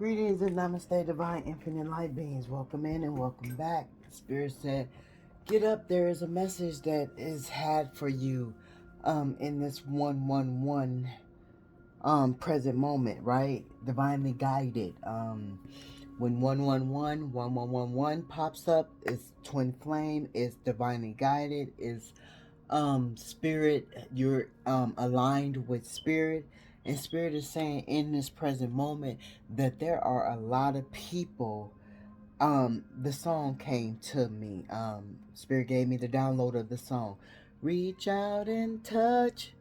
Greetings and namaste, divine infinite light beings. Welcome in and welcome back. Spirit said, get up. There is a message that is had for you in this 111 present moment, right? Divinely guided. When 111 pops up, it's twin flame, it's divinely guided, it's spirit, you're aligned with spirit, and spirit is saying in this present moment that there are a lot of people. The song came to me, spirit gave me the download of the song. Reach out and touch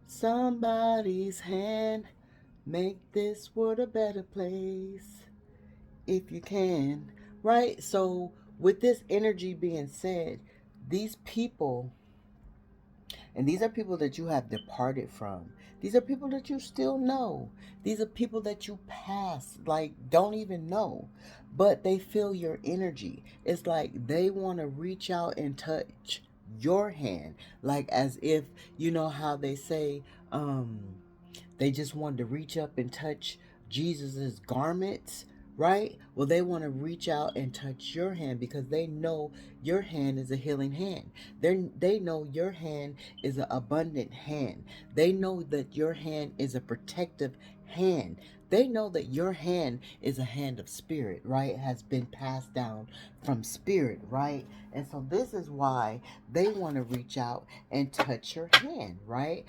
somebody's hand, make this world a better place if you can, right? So with this energy being said, these people, and these are people that you have departed from. These are people that you still know. These are people that you pass, like, don't even know. But they feel your energy. It's like they want to reach out and touch your hand. Like as if, you know how they say, they just wanted to reach up and touch Jesus's garments, right? Well, they want to reach out and touch your hand because they know your hand is a healing hand. They know your hand is an abundant hand. They know that your hand is a protective hand. They know that your hand is a hand of spirit, right? It has been passed down from spirit, right? And so this is why they want to reach out and touch your hand, right?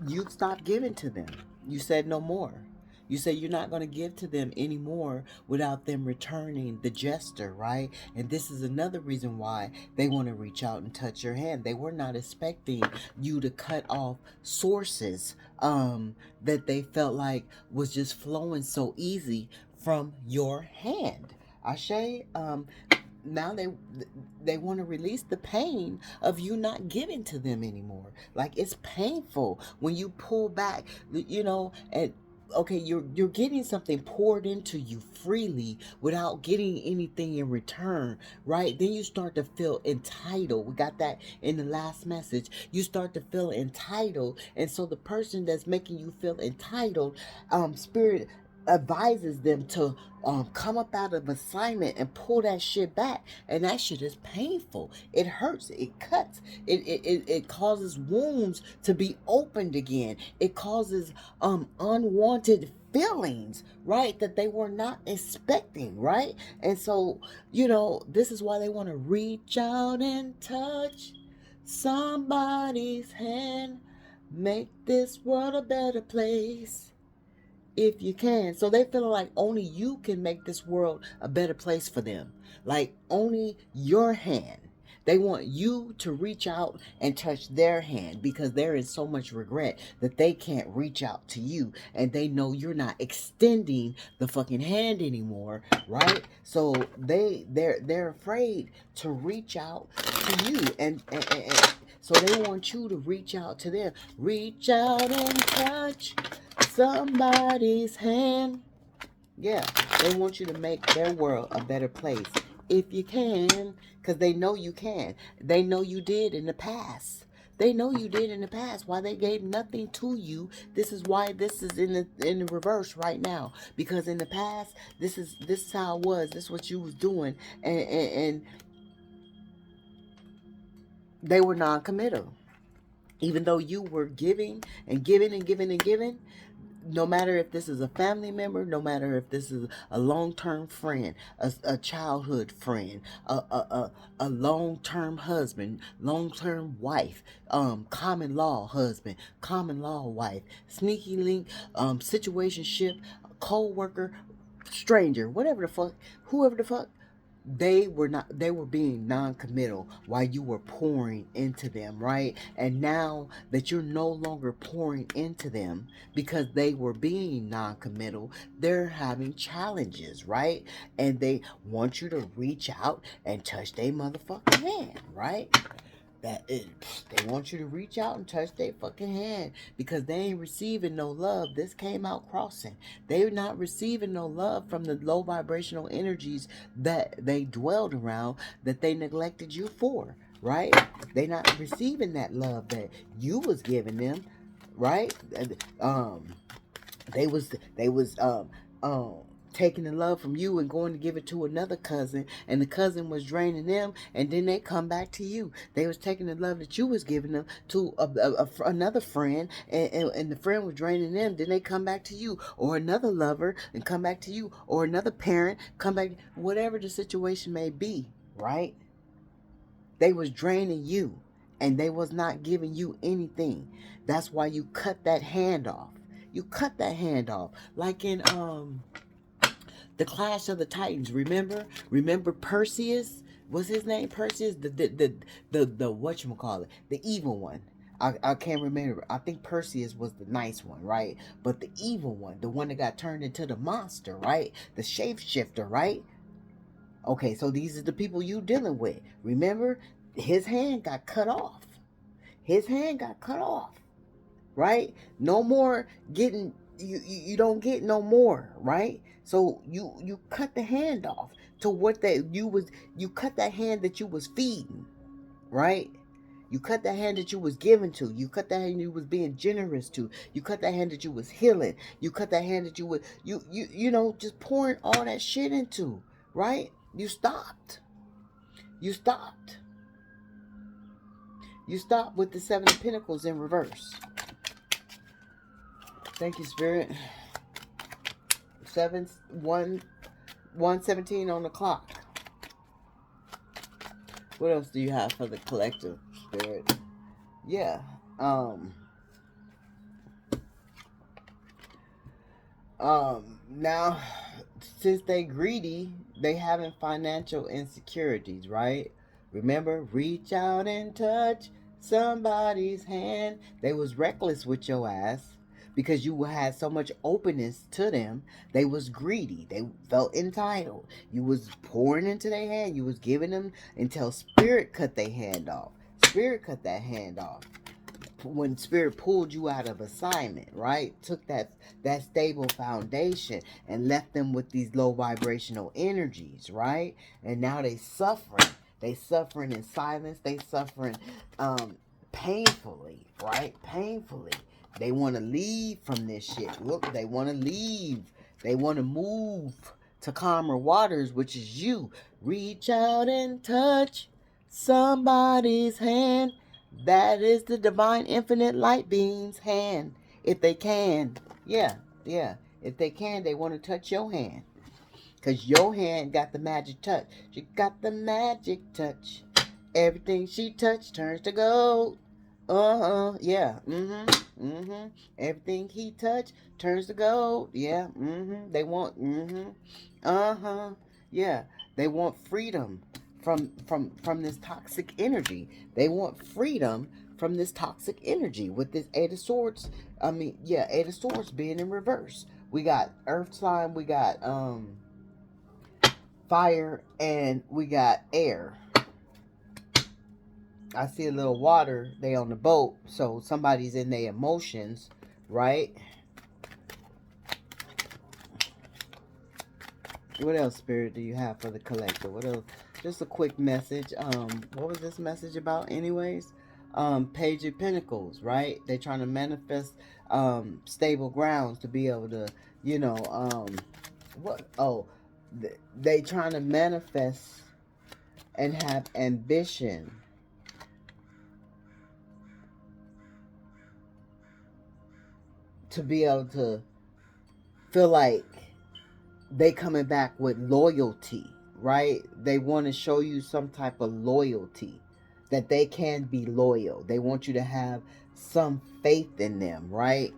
You stopped giving to them. You said no more. You say you're not going to give to them anymore without them returning the gesture, right? And this is another reason why they want to reach out and touch your hand. They were not expecting you to cut off sources that they felt like was just flowing so easy from your hand. Ashe, now they want to release the pain of you not giving to them anymore. Like it's painful when you pull back, and okay, you're getting something poured into you freely without getting anything in return, right? Then you start to feel entitled. We got that in the last message. You start to feel entitled, and so the person that's making you feel entitled, spirit advises them to come up out of assignment and pull that shit back, and that shit is painful. It hurts, it cuts, it causes wounds to be opened again. It causes unwanted feelings, right, that they were not expecting, right? And so, this is why they want to reach out and touch somebody's hand, make this world a better place if you can. So they feel like only you can make this world a better place for them. Like only your hand. They want you to reach out and touch their hand because they're in so much regret that they can't reach out to you, and they know you're not extending the fucking hand anymore, right? So they're afraid to reach out to you, and so they want you to reach out to them. Reach out and touch somebody's hand. Yeah, they want you to make their world a better place if you can, because they know you can. They know you did in the past. They know you did in the past. Why they gave nothing to you. This is why this is in the reverse right now. Because in the past, this is how it was. This is what you was doing, and they were non-committal. Even though you were giving and giving and giving and giving, no matter if this is a family member, no matter if this is a long-term friend, a childhood friend, a long-term husband, long-term wife, common law husband, common law wife, sneaky link, situationship, co-worker, stranger, whatever the fuck, whoever the fuck, they were being non-committal while you were pouring into them, right? And now that you're no longer pouring into them because they were being non-committal, they're having challenges, right? And they want you to reach out and touch their motherfucking hand, right? They want you to reach out and touch their fucking hand because they ain't receiving no love. This came out crossing. They're not receiving no love from the low vibrational energies that they dwelled around, that they neglected you for, right? They not receiving that love that you was giving them, right? They was taking the love from you and going to give it to another cousin, and the cousin was draining them, and then they come back to you. They was taking the love that you was giving them to another friend, and the friend was draining them. Then they come back to you, or another lover, and come back to you, or another parent come back. Whatever the situation may be, right? They was draining you, and they was not giving you anything. That's why you cut that hand off. You cut that hand off, like in the Clash of the Titans. Remember Perseus? Was his name Perseus? The whatchamacallit, the evil one. I can't remember. I think Perseus was the nice one, right? But the evil one, the one that got turned into the monster, right? The shapeshifter, right? Okay, so these are the people you dealing with. Remember, his hand got cut off. His hand got cut off, right? No more getting, you don't get no more, right? So you cut the hand off to what that you cut that hand that you was feeding, right? You cut that hand that you was giving to. You cut that hand you was being generous to. You cut that hand that you was healing. You cut that hand that you was you know, just pouring all that shit into, right? You stopped. You stopped. You stopped with the Seven of Pentacles in reverse. Thank you, Spirit. 1:17 on the clock. What else do you have for the collective, Spirit? Yeah. Now, since they greedy, they having financial insecurities, right? Remember, reach out and touch somebody's hand. They was reckless with your ass because you had so much openness to them. They was greedy. They felt entitled. You was pouring into their hand. You was giving them until Spirit cut their hand off. Spirit cut that hand off. When Spirit pulled you out of assignment, right? Took that stable foundation and left them with these low vibrational energies, right? And now they suffering. They suffering in silence. They suffering painfully, right? Painfully. They want to leave from this shit. Look, they want to leave. They want to move to calmer waters, which is you. Reach out and touch somebody's hand. That is the divine infinite light being's hand. If they can. Yeah. If they can, they want to touch your hand. Because your hand got the magic touch. She got the magic touch. Everything she touched turns to gold. Yeah. Everything he touched turns to gold. Yeah. They want, yeah. They want freedom from this toxic energy. They want freedom from this toxic energy with this Eight of Swords. Eight of Swords being in reverse. We got earth sign, we got fire, and we got air. I see a little water. They on the boat, so somebody's in their emotions, right? What else, Spirit, do you have for the collector? What else? Just a quick message. What was this message about anyways? Page of Pentacles, right? They're trying to manifest stable grounds to be able to, they trying to manifest and have ambition. To be able to feel like they coming back with loyalty, right? They want to show you some type of loyalty, that they can be loyal. They want you to have some faith in them, right?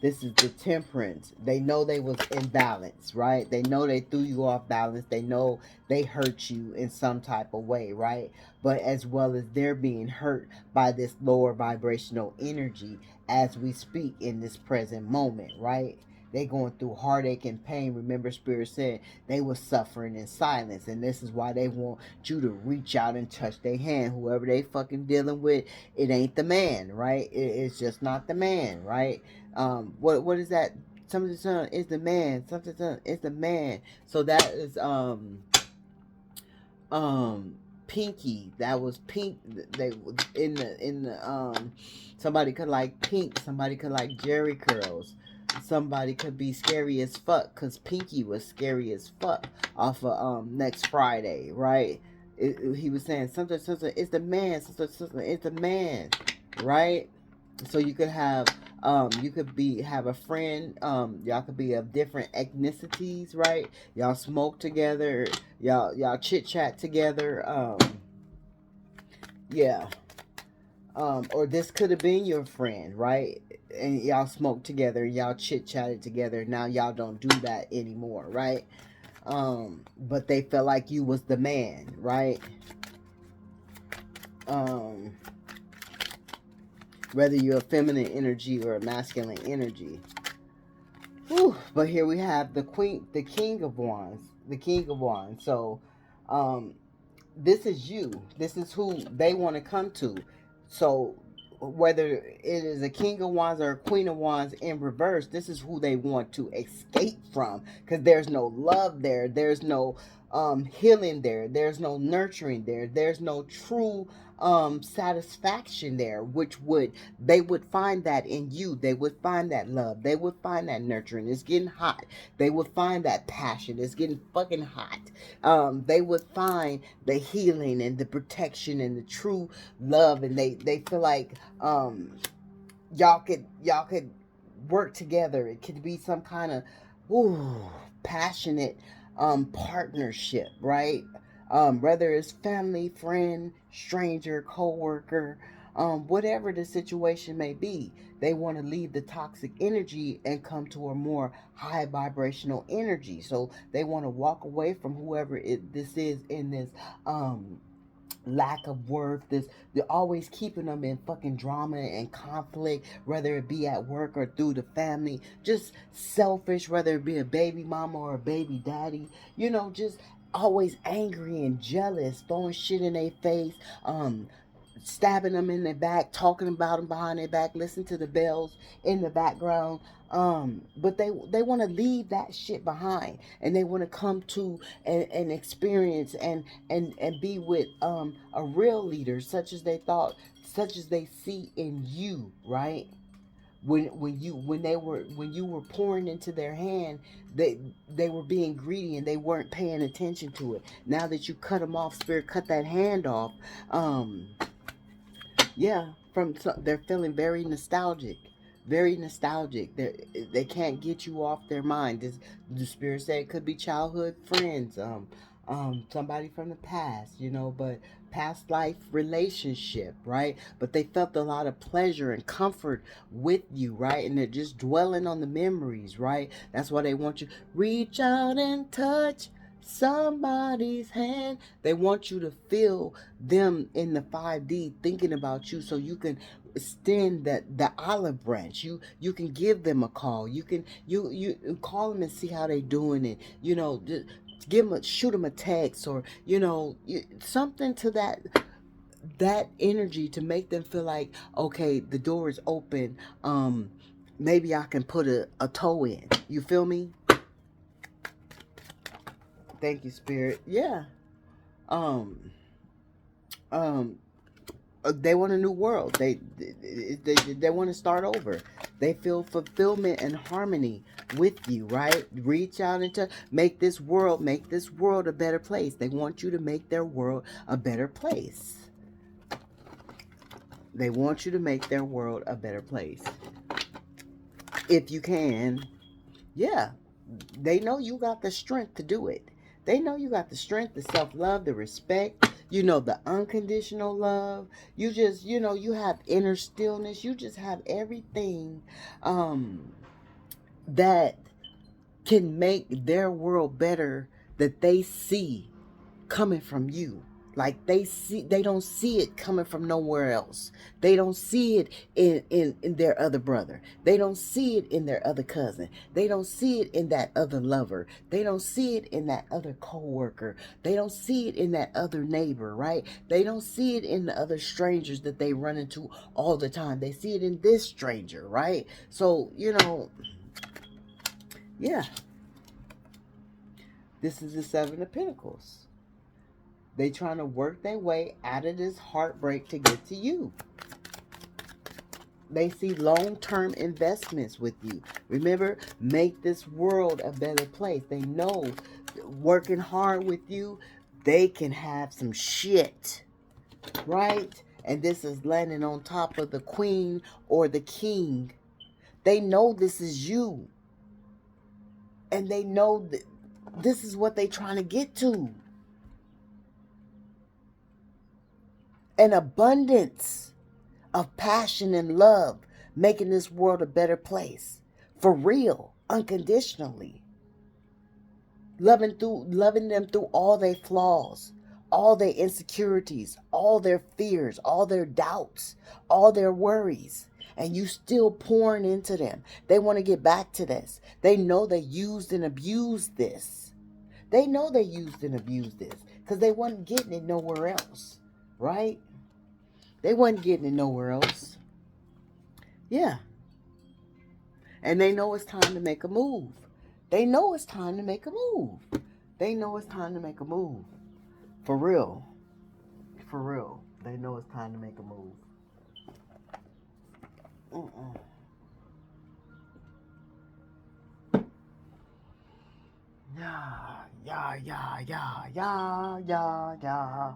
This is the Temperance. They know they was in balance, right? They know they threw you off balance. They know they hurt you in some type of way, right? But as well as they're being hurt by this lower vibrational energy as we speak in this present moment, right? They going through heartache and pain. Remember, Spirit said they were suffering in silence. And this is why they want you to reach out and touch their hand. Whoever they fucking dealing with, it ain't the man, right? It's just not the man, right? What is that? Something son is the man. Something son is the man. So that is Pinky. That was pink. They in the somebody could like Pink. Somebody could like Jerry Curls. Somebody could be scary as fuck because Pinky was scary as fuck off of Next Friday, right? He was saying something, it's the man, something, it's the man, right? So you could have you could have a friend, y'all could be of different ethnicities, right? Y'all smoke together, y'all chit chat together, yeah. Or this could have been your friend, right? And y'all smoked together, y'all chit chatted together. Now y'all don't do that anymore, right? But they felt like you was the man, right? Whether you're a feminine energy or a masculine energy. Whew. But here we have the king of wands, So, this is you. This is who they want to come to. So, whether it is a king of wands or a queen of wands in reverse, this is who they want to escape from, because there's no love there. There's no healing there. There's no nurturing there. There's no true satisfaction there, which they would find that in you. They would find that love. They would find that nurturing. It's getting hot. They would find that passion. It's getting fucking hot. They would find the healing and the protection and the true love, and they feel like y'all could work together. It could be some kind of passionate partnership, right? Whether it's family, friend, stranger, co-worker, whatever the situation may be, they want to leave the toxic energy and come to a more high vibrational energy. So they want to walk away from whoever this is in this lack of worth. They're always keeping them in fucking drama and conflict, whether it be at work or through the family. Just selfish, whether it be a baby mama or a baby daddy. Just always angry and jealous, throwing shit in their face, stabbing them in their back, talking about them behind their back, listen to the bells in the background. But they want to leave that shit behind, and they want to come to and experience and be with a real leader, such as they see in you, right? When you were pouring into their hand, they were being greedy and they weren't paying attention to it. Now that you cut them off, spirit cut that hand off. Yeah, they're feeling very nostalgic, very nostalgic. They can't get you off their mind. The spirit said it could be childhood friends, somebody from the past, but past life relationship, right? But they felt a lot of pleasure and comfort with you, right? And they're just dwelling on the memories, right? That's why they want you reach out and touch somebody's hand. They want you to feel them in the 5D thinking about you, so you can extend the olive branch. You can give them a call. You can you call them and see how they doing it. Just shoot them a text, or something to that energy, to make them feel like, okay, the door is open. Maybe I can put a toe in. You feel me? Thank you, spirit. Yeah. Um. They want a new world. They want to start over. They feel fulfillment and harmony with you, right? Reach out and make this world a better place. They want you to make their world a better place. They want you to make their world a better place. If you can, yeah. They know you got the strength to do it. They know you got the strength, the self-love, the respect, the unconditional love. You just, you have inner stillness. You just have everything that can make their world better, that they see coming from you. Like they don't see it coming from nowhere else. They don't see it in their other brother. They don't see it in their other cousin. They don't see it in that other lover. They don't see it in that other co-worker. They don't see it in that other neighbor, right? They don't see it in the other strangers that they run into all the time. They see it in this stranger, right? So, yeah. This is the Seven of Pentacles. They trying to work their way out of this heartbreak to get to you. They see long-term investments with you. Remember, make this world a better place. They know working hard with you, they can have some shit, right? And this is landing on top of the queen or the king. They know this is you. And they know that this is what they're trying to get to. An abundance of passion and love, making this world a better place. For real, unconditionally. Loving them through all their flaws, all their insecurities, all their fears, all their doubts, all their worries. And you still pouring into them. They want to get back to this. They know they used and abused this. They know they used and abused this because they wasn't getting it nowhere else, right? They wasn't getting it nowhere else. Yeah. And they know it's time to make a move. They know it's time to make a move. They know it's time to make a move. For real. For real. They know it's time to make a move. Yeah, yeah, yeah, yeah, yeah, yeah, yeah.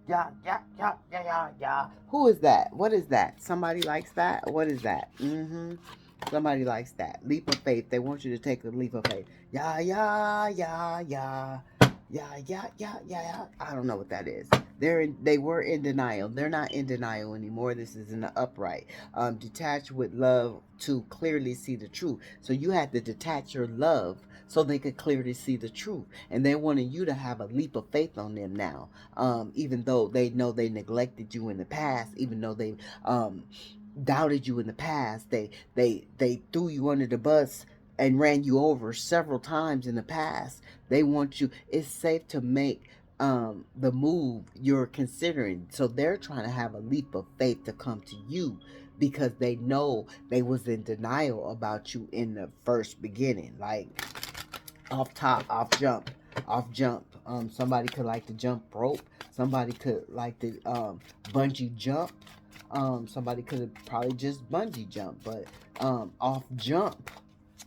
Yeah, yeah, yeah, yeah, yeah, yeah. Who is that? What is that? Somebody likes that? What is that? Somebody likes that. Leap of faith. They want you to take a leap of faith. Yeah, yeah, yeah, yeah. Yeah, yeah, yeah, yeah, yeah. I don't know what that is. They were in denial. They're not in denial anymore. This is in the upright. Detach with love to clearly see the truth. So you had to detach your love so they could clearly see the truth. And they wanted you to have a leap of faith on them now. Even though they know they neglected you in the past, even though they doubted you in the past, they threw you under the bus and ran you over several times in the past. They want you. It's safe to make the move you're considering. So they're trying to have a leap of faith to come to you because they know they was in denial about you in the first beginning. Like off top, off jump. Somebody could like to jump rope. Somebody could like to bungee jump. Somebody could have probably just bungee jump, but off jump.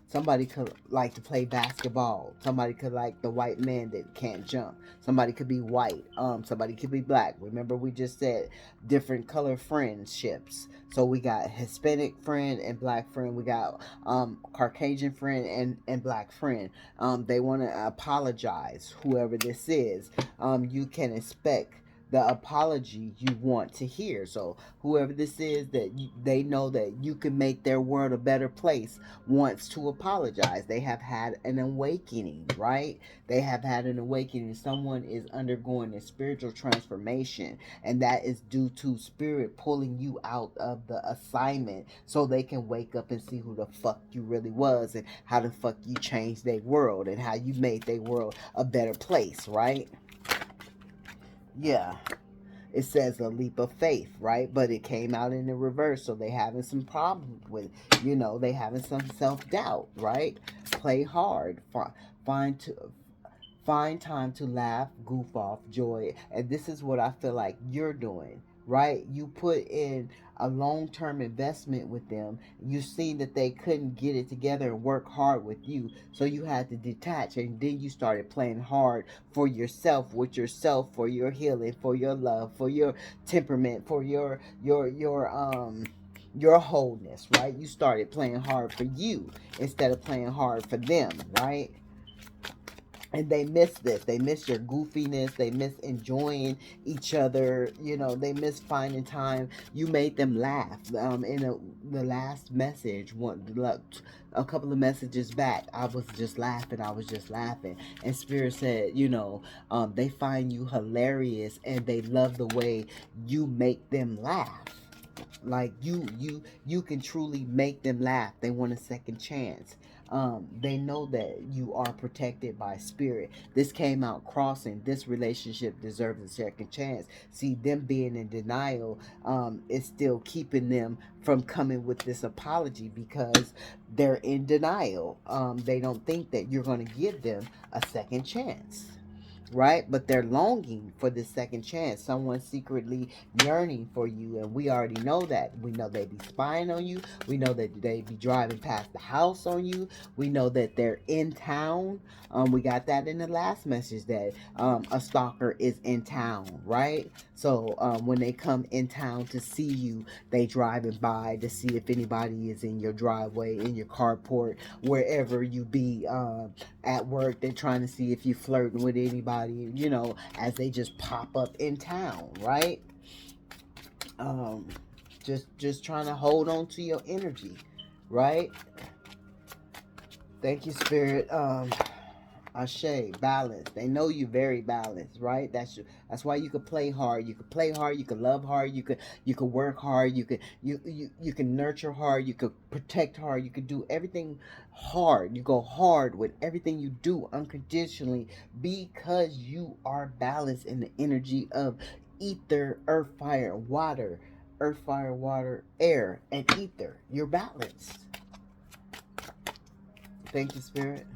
Somebody could like to play basketball. Somebody could like the white man that can't jump. Somebody could be white. Somebody could be black. Remember we just said different color friendships. So we got Hispanic friend and black friend. We got Caucasian friend and black friend. They want to apologize. Whoever this is, you can expect the apology you want to hear. So whoever this is that they know that you can make their world a better place wants to apologize. They have had an awakening, right? They have had an awakening. Someone is undergoing a spiritual transformation, and that is due to spirit pulling you out of the assignment so they can wake up and see who the fuck you really was and how the fuck you changed their world and how you made their world a better place, right? Yeah, it says a leap of faith, right? But it came out in the reverse, so they having some problems with, they having some self-doubt, right? Play hard, find to find time to laugh, goof off, joy. And this is what I feel like you're doing, right? You put in a long-term investment with them. You see that they couldn't get it together and work hard with you, so you had to detach, and then you started playing hard for yourself, with yourself, for your healing, for your love, for your temperament, for your wholeness, right? You started playing hard for you instead of playing hard for them, right? And they miss this. They miss your goofiness. They miss enjoying each other. They miss finding time. You made them laugh. The last message, a couple of messages back, I was just laughing. I was just laughing. And Spirit said, they find you hilarious and they love the way you make them laugh. Like you can truly make them laugh. They want a second chance. They know that you are protected by spirit. This came out crossing. This relationship deserves a second chance. See, them being in denial is still keeping them from coming with this apology because they're in denial. They don't think that you're going to give them a second chance. right? But they're longing for this second chance. Someone secretly yearning for you, and we already know that. We know they be spying on you. We know that they be driving past the house on you. We know that they're in town. We got that in the last message that a stalker is in town, right? So when they come in town to see you, they driving by to see if anybody is in your driveway, in your carport, wherever you be. At work, they're trying to see if you flirting with anybody, you know, as they just pop up in town, right? um just trying to hold on to your energy, right? Thank you, spirit. Ashe, balance. They know you very balanced, right? That's why you could play hard. You could play hard. You could love hard. You could work hard. You can nurture hard. You could protect hard. You could do everything hard. You go hard with everything you do unconditionally because you are balanced in the energy of ether, earth, fire, water, earth, fire, water, air, and ether. You're balanced. Thank you, spirit.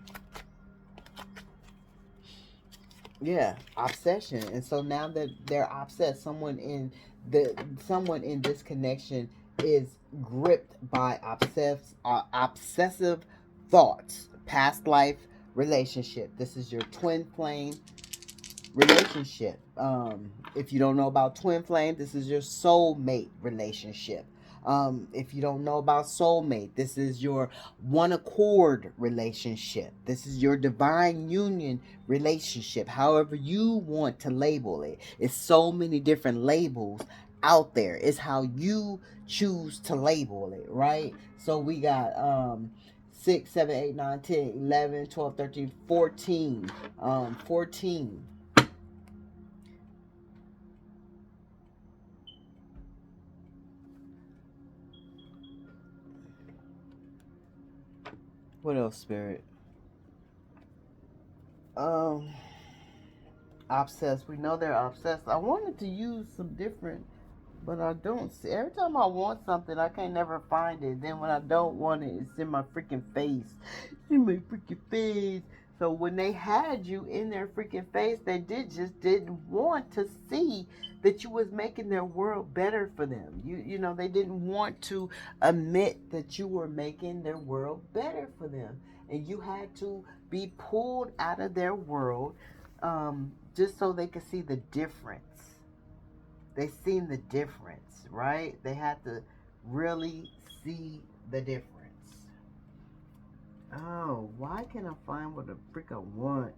Yeah, obsession. And so now that they're obsessed, someone in this connection is gripped by obsessive thoughts, past life relationship. This is your twin flame relationship. If you don't know about twin flame, this is your soulmate relationship. If you don't know about soulmate, this is your one accord relationship. This is your divine union relationship. However you want to label it. It's so many different labels out there. It's how you choose to label it, right? So we got 6, 7, 8, 9, 10, 11, 12, 13, 14. 14. What else, spirit? Um, Obsessed. We know they're obsessed. I wanted to use some different, but I don't see. Every time I want something, I can't never find it. Then when I don't want it, it's in my freaking face. It's in my freaking face. So when they had you in their freaking face, they didn't want to see that you was making their world better for them. You know, they didn't want to admit that you were making their world better for them. And you had to be pulled out of their world, just so they could see the difference. They seen the difference, right? They had to really see the difference. Oh, why can't I find what the frick I want?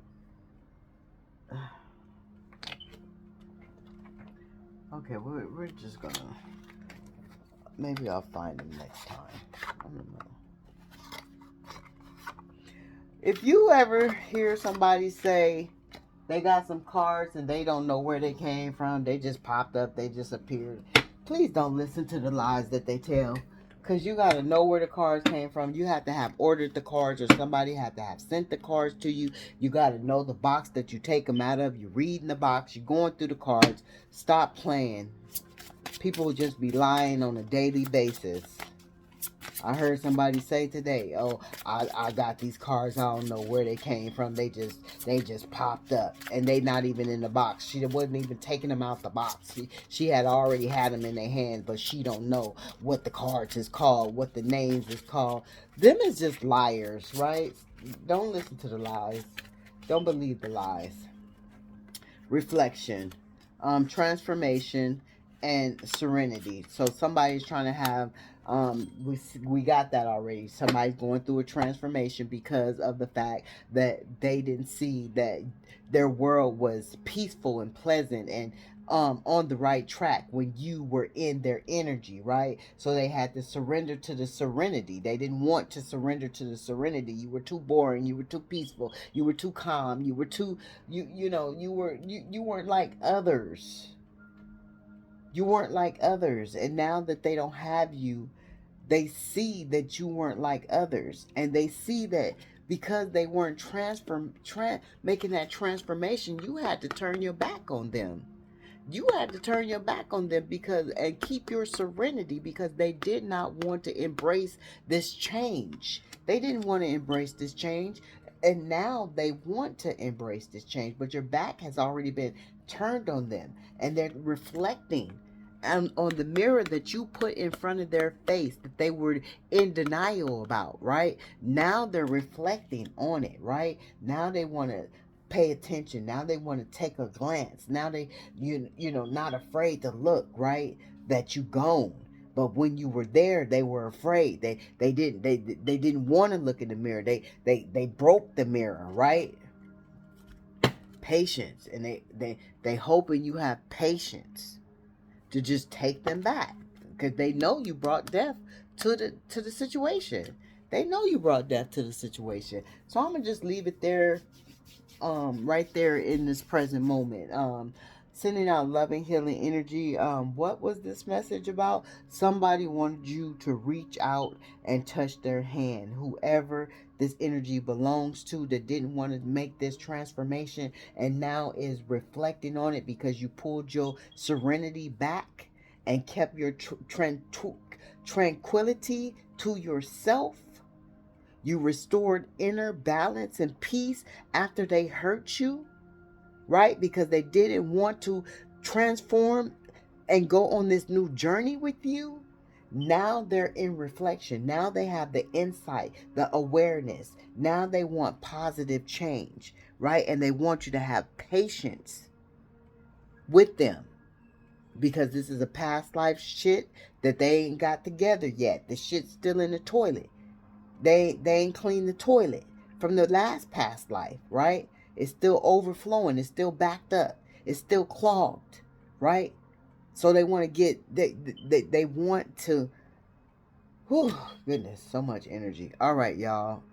Okay, we're just gonna... Maybe I'll find them next time. I don't know. If you ever hear somebody say they got some cards and they don't know where they came from, they just popped up, they just appeared, please don't listen to the lies that they tell. Because you got to know where the cards came from. You have to have ordered the cards, or somebody had to have sent the cards to you. You got to know the box that you take them out of. You're reading the box. You're going through the cards. Stop playing. People will just be lying on a daily basis. I heard somebody say today, "Oh, I got these cards. I don't know where they came from. They just popped up, and they not even in the box. She wasn't even taking them out the box. She had already had them in their hands, but she don't know what the cards is called, what the names is called. Them is just liars, right? Don't listen to the lies. Don't believe the lies. Reflection, transformation, and serenity. So somebody's trying to have, we got that already. Somebody's going through a transformation because of the fact that they didn't see that their world was peaceful and pleasant and on the right track when you were in their energy, right? So they had to surrender to the serenity. They didn't want to surrender to the serenity. You were too boring. You were too peaceful. You were too calm. You were too, you weren't like others. You weren't like others. And now that they don't have you, they see that you weren't like others, and they see that because they weren't making that transformation, you had to turn your back on them. You had to turn your back on them because and keep your serenity because they did not want to embrace this change. They didn't want to embrace this change. And now they want to embrace this change, but your back has already been turned on them, and they're reflecting on the mirror that you put in front of their face that they were in denial about, right? Now they're reflecting on it, right? Now they want to pay attention. Now they want to take a glance. Now they, not afraid to look, right? That you gone. But when you were there, they were afraid. They didn't want to look in the mirror. They broke the mirror, right? Patience, and they hoping you have patience to just take them back, because they know you brought death to the situation. They know you brought death to the situation. So I'm gonna just leave it there, right there in this present moment. Sending out loving, healing energy. What was this message about? Somebody wanted you to reach out and touch their hand. Whoever this energy belongs to, that didn't want to make this transformation and now is reflecting on it because you pulled your serenity back and kept your tranquility to yourself. You restored inner balance and peace after they hurt you, right? Because they didn't want to transform and go on this new journey with you. Now they're in reflection. Now they have the insight, the awareness. Now they want positive change, right? And they want you to have patience with them, because this is a past life shit that they ain't got together yet. The shit's still in the toilet. They ain't cleaned the toilet from the last past life, right? It's still overflowing. It's still backed up. It's still clogged, right? So they want to they want to. Whew, goodness, so much energy. All right, y'all.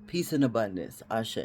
Peace and abundance. Ashe.